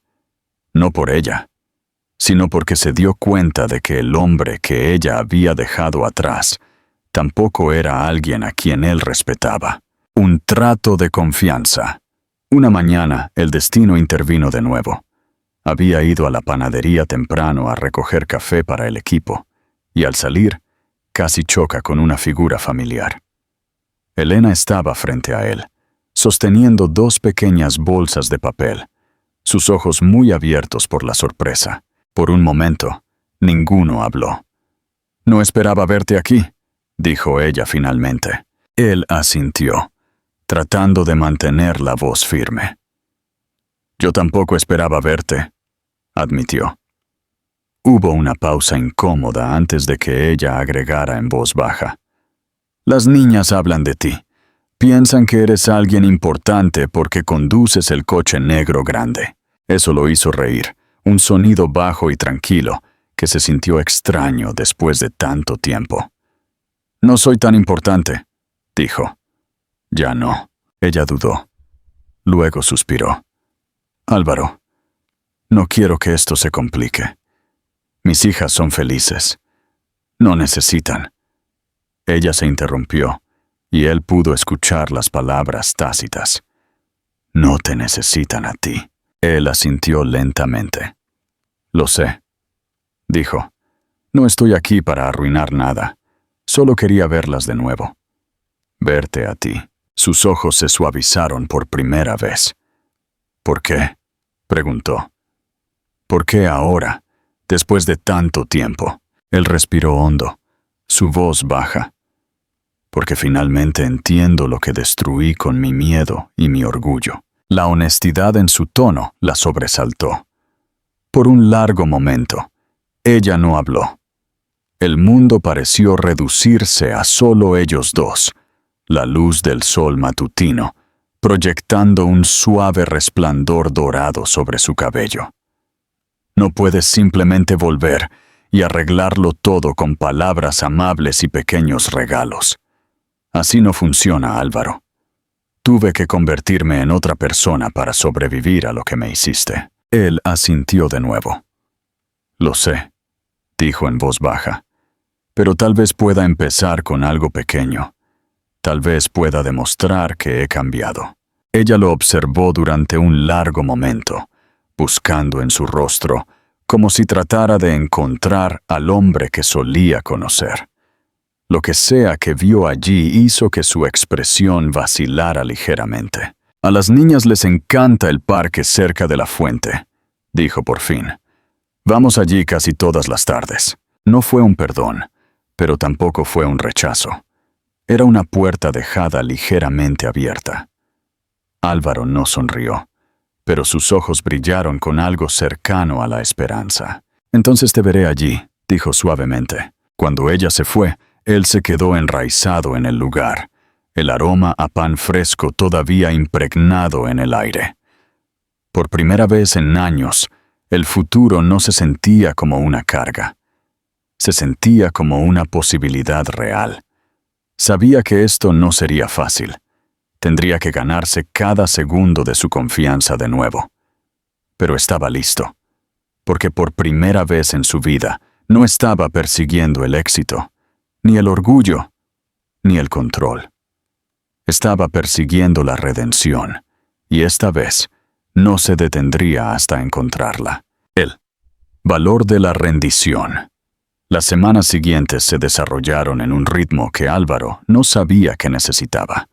No por ella, sino porque se dio cuenta de que el hombre que ella había dejado atrás tampoco era alguien a quien él respetaba. Un trato de confianza. Una mañana, el destino intervino de nuevo. Había ido a la panadería temprano a recoger café para el equipo, y al salir, casi choca con una figura familiar. Elena estaba frente a él, sosteniendo 2 pequeñas bolsas de papel, sus ojos muy abiertos por la sorpresa. Por un momento, ninguno habló. «No esperaba verte aquí», dijo ella finalmente. Él asintió, tratando de mantener la voz firme. «Yo tampoco esperaba verte», admitió. Hubo una pausa incómoda antes de que ella agregara en voz baja. «Las niñas hablan de ti. Piensan que eres alguien importante porque conduces el coche negro grande». Eso lo hizo reír, un sonido bajo y tranquilo que se sintió extraño después de tanto tiempo. «No soy tan importante», dijo. «Ya no». Ella dudó. Luego suspiró. «Álvaro, no quiero que esto se complique. Mis hijas son felices. No necesitan». Ella se interrumpió, y él pudo escuchar las palabras tácitas. «No te necesitan a ti». Él asintió lentamente. «Lo sé», dijo. «No estoy aquí para arruinar nada. Solo quería verlas de nuevo. Verte a ti». Sus ojos se suavizaron por primera vez. «¿Por qué?», preguntó. «¿Por qué ahora, después de tanto tiempo?» Él respiró hondo, su voz baja. «Porque finalmente entiendo lo que destruí con mi miedo y mi orgullo». La honestidad en su tono la sobresaltó. Por un largo momento, ella no habló. El mundo pareció reducirse a solo ellos dos, la luz del sol matutino, proyectando un suave resplandor dorado sobre su cabello. No puedes simplemente volver y arreglarlo todo con palabras amables y pequeños regalos. Así no funciona, Álvaro. Tuve que convertirme en otra persona para sobrevivir a lo que me hiciste». Él asintió de nuevo. «Lo sé», dijo en voz baja, «pero tal vez pueda empezar con algo pequeño. Tal vez pueda demostrar que he cambiado». Ella lo observó durante un largo momento, buscando en su rostro, como si tratara de encontrar al hombre que solía conocer. Lo que sea que vio allí hizo que su expresión vacilara ligeramente. «A las niñas les encanta el parque cerca de la fuente», dijo por fin. «Vamos allí casi todas las tardes». No fue un perdón, pero tampoco fue un rechazo. Era una puerta dejada ligeramente abierta. Álvaro no sonrió, pero sus ojos brillaron con algo cercano a la esperanza. «Entonces te veré allí», dijo suavemente. Cuando ella se fue, él se quedó enraizado en el lugar, el aroma a pan fresco todavía impregnado en el aire. Por primera vez en años, el futuro no se sentía como una carga. Se sentía como una posibilidad real. Sabía que esto no sería fácil. Tendría que ganarse cada segundo de su confianza de nuevo. Pero estaba listo, porque por primera vez en su vida no estaba persiguiendo el éxito, ni el orgullo, ni el control. Estaba persiguiendo la redención, y esta vez no se detendría hasta encontrarla. El valor de la rendición. Las semanas siguientes se desarrollaron en un ritmo que Álvaro no sabía que necesitaba.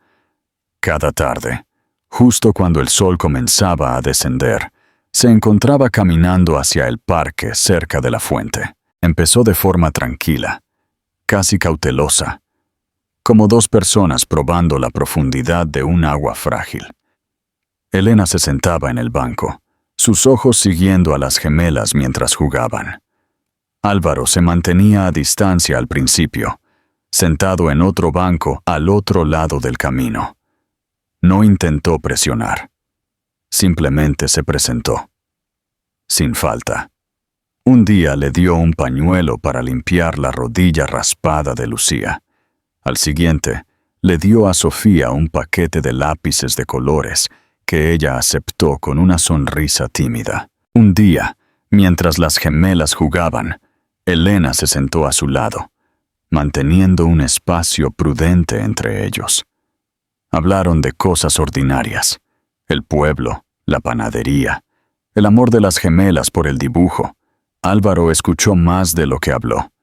Cada tarde, justo cuando el sol comenzaba a descender, se encontraba caminando hacia el parque cerca de la fuente. Empezó de forma tranquila, casi cautelosa, como dos personas probando la profundidad de un agua frágil. Elena se sentaba en el banco, sus ojos siguiendo a las gemelas mientras jugaban. Álvaro se mantenía a distancia al principio, sentado en otro banco al otro lado del camino. No intentó presionar. Simplemente se presentó. Sin falta. Un día le dio un pañuelo para limpiar la rodilla raspada de Lucía. Al siguiente, le dio a Sofía un paquete de lápices de colores que ella aceptó con una sonrisa tímida. Un día, mientras las gemelas jugaban, Elena se sentó a su lado, manteniendo un espacio prudente entre ellos. Hablaron de cosas ordinarias: el pueblo, la panadería, el amor de las gemelas por el dibujo. Álvaro escuchó más de lo que habló.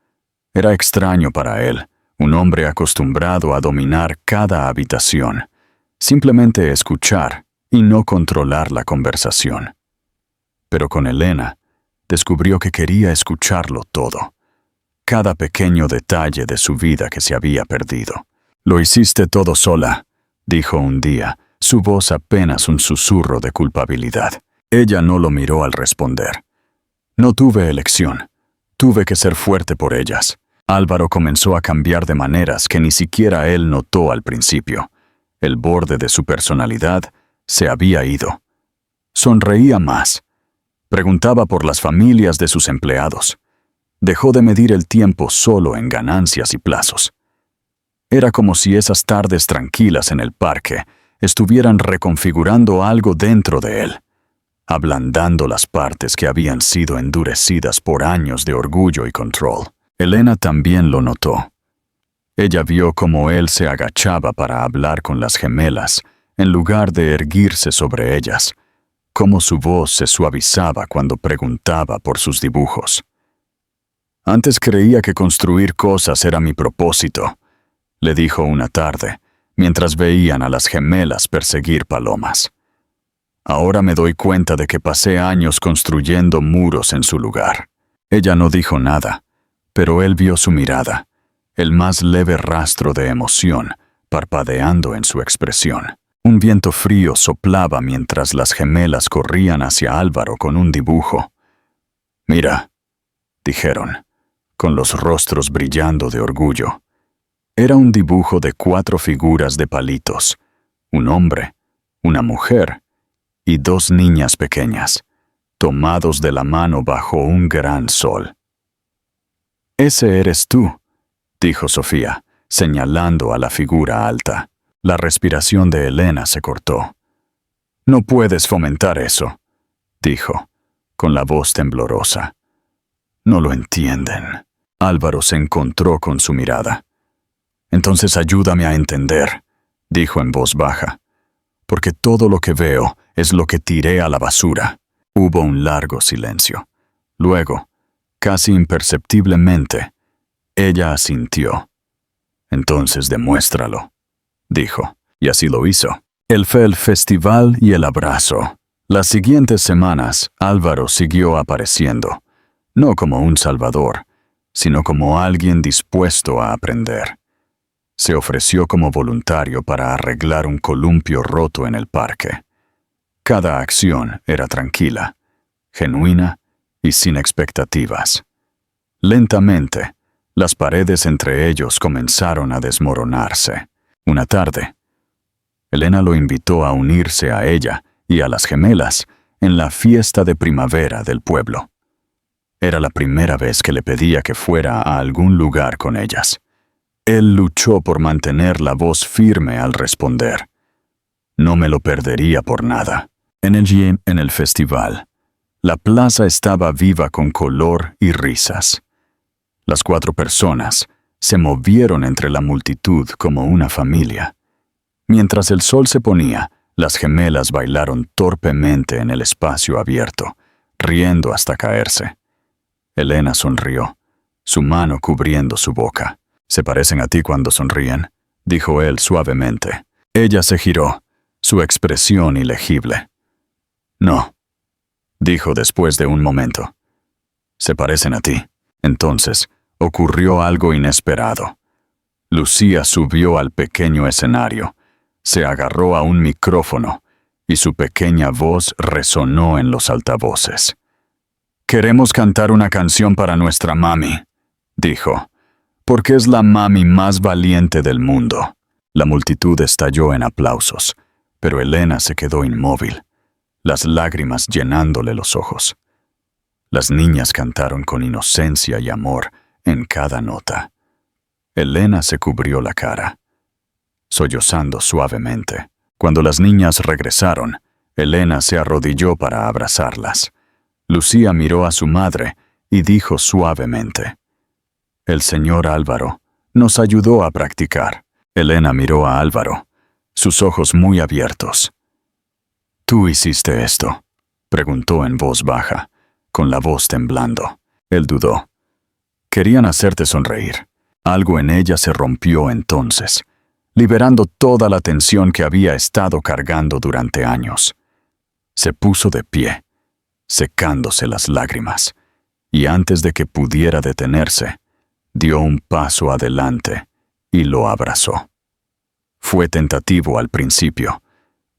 Era extraño para él, un hombre acostumbrado a dominar cada habitación, simplemente escuchar y no controlar la conversación. Pero con Elena, descubrió que quería escucharlo todo, cada pequeño detalle de su vida que se había perdido. «Lo hiciste todo sola», dijo un día, su voz apenas un susurro de culpabilidad. Ella no lo miró al responder. «No tuve elección. Tuve que ser fuerte por ellas». Álvaro comenzó a cambiar de maneras que ni siquiera él notó al principio. El borde de su personalidad se había ido. Sonreía más. Preguntaba por las familias de sus empleados. Dejó de medir el tiempo solo en ganancias y plazos. Era como si esas tardes tranquilas en el parque estuvieran reconfigurando algo dentro de él, ablandando las partes que habían sido endurecidas por años de orgullo y control. Elena también lo notó. Ella vio cómo él se agachaba para hablar con las gemelas, en lugar de erguirse sobre ellas, cómo su voz se suavizaba cuando preguntaba por sus dibujos. «Antes creía que construir cosas era mi propósito», le dijo una tarde, mientras veían a las gemelas perseguir palomas. «Ahora me doy cuenta de que pasé años construyendo muros en su lugar». Ella no dijo nada, pero él vio su mirada, el más leve rastro de emoción, parpadeando en su expresión. Un viento frío soplaba mientras las gemelas corrían hacia Álvaro con un dibujo. «Mira», dijeron, con los rostros brillando de orgullo. Era un dibujo de 4 figuras de palitos, un hombre, una mujer y 2 niñas pequeñas, tomados de la mano bajo un gran sol. «Ese eres tú», dijo Sofía, señalando a la figura alta. La respiración de Elena se cortó. «No puedes fomentar eso», dijo, con la voz temblorosa. «No lo entienden». Álvaro se encontró con su mirada. «Entonces ayúdame a entender», dijo en voz baja, «porque todo lo que veo es lo que tiré a la basura». Hubo un largo silencio. Luego, casi imperceptiblemente, ella asintió. «Entonces demuéstralo», dijo, y así lo hizo. El festival y el abrazo. Las siguientes semanas, Álvaro siguió apareciendo, no como un salvador, sino como alguien dispuesto a aprender. Se ofreció como voluntario para arreglar un columpio roto en el parque. Cada acción era tranquila, genuina y sin expectativas. Lentamente, las paredes entre ellos comenzaron a desmoronarse. Una tarde, Elena lo invitó a unirse a ella y a las gemelas en la fiesta de primavera del pueblo. Era la primera vez que le pedía que fuera a algún lugar con ellas. Él luchó por mantener la voz firme al responder. No me lo perdería por nada. En el festival, la plaza estaba viva con color y risas. Las 4 personas, se movieron entre la multitud como una familia. Mientras el sol se ponía, las gemelas bailaron torpemente en el espacio abierto, riendo hasta caerse. Elena sonrió, su mano cubriendo su boca. «¿Se parecen a ti cuando sonríen?», dijo él suavemente. Ella se giró, su expresión ilegible. «No», dijo después de un momento. «Se parecen a ti». Entonces, ocurrió algo inesperado. Lucía subió al pequeño escenario, se agarró a un micrófono y su pequeña voz resonó en los altavoces. «Queremos cantar una canción para nuestra mami», dijo, «porque es la mami más valiente del mundo». La multitud estalló en aplausos, pero Elena se quedó inmóvil, las lágrimas llenándole los ojos. Las niñas cantaron con inocencia y amor en cada nota. Elena se cubrió la cara, sollozando suavemente. Cuando las niñas regresaron, Elena se arrodilló para abrazarlas. Lucía miró a su madre y dijo suavemente: «El señor Álvaro nos ayudó a practicar». Elena miró a Álvaro, sus ojos muy abiertos. «¿Tú hiciste esto?», preguntó en voz baja, con la voz temblando. Él dudó. «Querían hacerte sonreír». Algo en ella se rompió entonces, liberando toda la tensión que había estado cargando durante años. Se puso de pie, secándose las lágrimas, y antes de que pudiera detenerse, dio un paso adelante y lo abrazó. Fue tentativo al principio,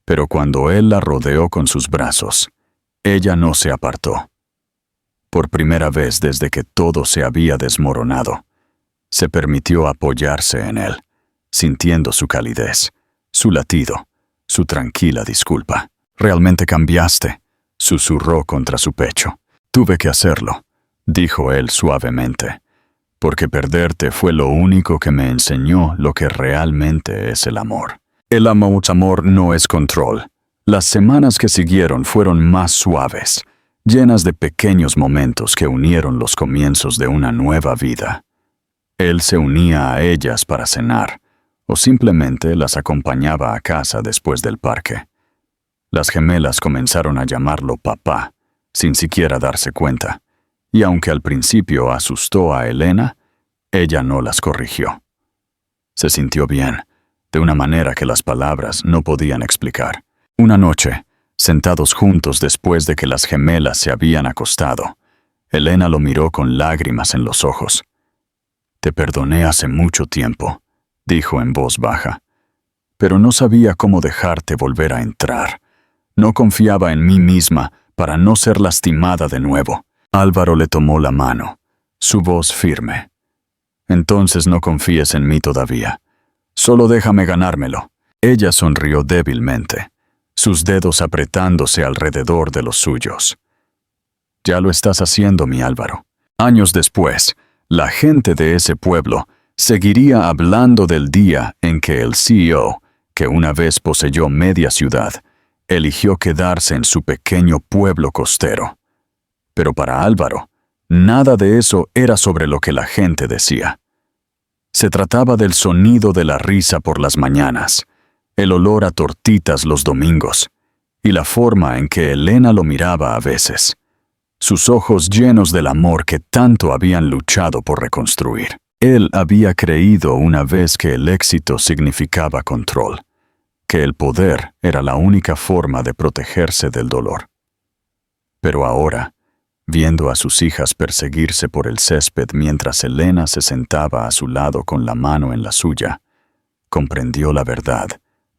pero cuando él la rodeó con sus brazos, ella no se apartó. Por primera vez desde que todo se había desmoronado, se permitió apoyarse en él, sintiendo su calidez, su latido, su tranquila disculpa. «Realmente cambiaste», susurró contra su pecho. «Tuve que hacerlo», dijo él suavemente, «porque perderte fue lo único que me enseñó lo que realmente es el amor». El amor no es control. Las semanas que siguieron fueron más suaves, llenas de pequeños momentos que unieron los comienzos de una nueva vida. Él se unía a ellas para cenar, o simplemente las acompañaba a casa después del parque. Las gemelas comenzaron a llamarlo papá, sin siquiera darse cuenta, y aunque al principio asustó a Elena, ella no las corrigió. Se sintió bien, de una manera que las palabras no podían explicar. Una noche, sentados juntos después de que las gemelas se habían acostado, Elena lo miró con lágrimas en los ojos. «Te perdoné hace mucho tiempo», dijo en voz baja, «pero no sabía cómo dejarte volver a entrar. No confiaba en mí misma para no ser lastimada de nuevo». Álvaro le tomó la mano, su voz firme. «Entonces no confíes en mí todavía. Solo déjame ganármelo». Ella sonrió débilmente, sus dedos apretándose alrededor de los suyos. «Ya lo estás haciendo, mi Álvaro». Años después, la gente de ese pueblo seguiría hablando del día en que el CEO, que una vez poseyó media ciudad, eligió quedarse en su pequeño pueblo costero. Pero para Álvaro, nada de eso era sobre lo que la gente decía. Se trataba del sonido de la risa por las mañanas, el olor a tortitas los domingos, y la forma en que Elena lo miraba a veces, sus ojos llenos del amor que tanto habían luchado por reconstruir. Él había creído una vez que el éxito significaba control, que el poder era la única forma de protegerse del dolor. Pero ahora, viendo a sus hijas perseguirse por el césped mientras Elena se sentaba a su lado con la mano en la suya, comprendió la verdad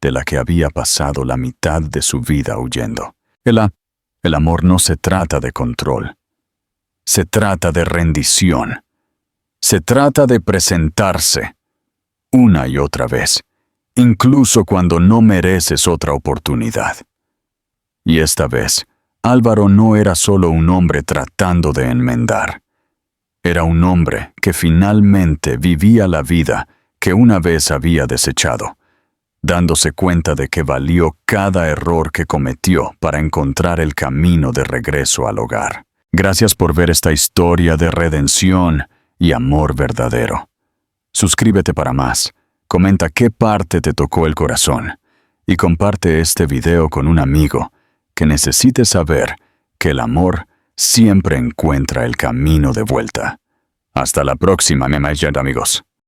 de la que había pasado la mitad de su vida huyendo. El amor no se trata de control. Se trata de rendición. Se trata de presentarse, una y otra vez, incluso cuando no mereces otra oportunidad. Y esta vez, Álvaro no era solo un hombre tratando de enmendar. Era un hombre que finalmente vivía la vida que una vez había desechado, dándose cuenta de que valió cada error que cometió para encontrar el camino de regreso al hogar. Gracias por ver esta historia de redención y amor verdadero. Suscríbete para más. Comenta qué parte te tocó el corazón. Y comparte este video con un amigo que necesite saber que el amor siempre encuentra el camino de vuelta. Hasta la próxima, amigos.